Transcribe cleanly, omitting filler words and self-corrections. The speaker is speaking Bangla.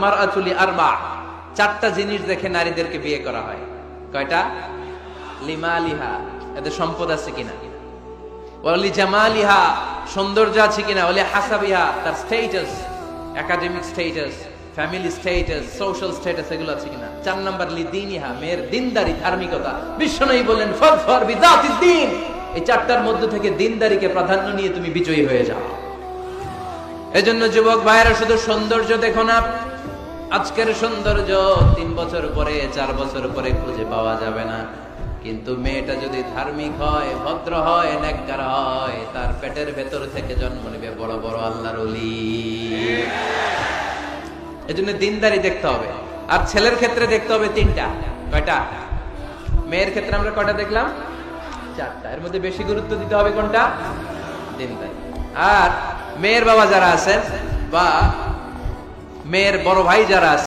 মারআতুলি আরবা, চারটা জিনিস দেখে নারীদেরকে বিয়ে করা হয়। কয়টা? লিমালিহা, এদের সম্পদ আছে কিনা, ওয়ালি জামালিহা, সৌন্দর্য আছে কিনা, ওয়ালি হাসাবিহা, তার status, academic status, family status, social status, এগুলো আছে কিনা। 4 নাম্বার লিদিনিহা, মেয়ের দিনদারি, ধার্মিকতা। বিশ্বনবী বলেন ফাযফার বিযাতিদ দ্বীন, এই চারটার মধ্যে থেকে দিনদারিকে প্রাধান্য নিয়ে তুমি বিজয়ী হয়ে যাও। এজন্য যুবক ভাইয়েরা, শুধু সৌন্দর্য দেখো না। আজকের সৌন্দর্য 3 বছর পরে, 4 বছর পরে খুঁজে পাওয়া যাবে না, কিন্তু মেয়েটা যদি ধার্মিক হয়, ভদ্র হয়, নেককার হয়, তার পেটের ভেতর থেকে জন্ম নেবে বড় বড় আল্লাহর ওলি। এজন্য দিনদারি দেখতে হবে। আর ছেলের ক্ষেত্রে দেখতে হবে 3টা। কয়টা? মেয়ের ক্ষেত্রে আমরা কয়টা দেখলাম? 4টা। এর মধ্যে বেশি গুরুত্ব দিতে হবে কোনটা? দিনদারি। আর মেয়ের বাবা যারা আছেন বা মেয়ের বড় ভাই যারা আছেন,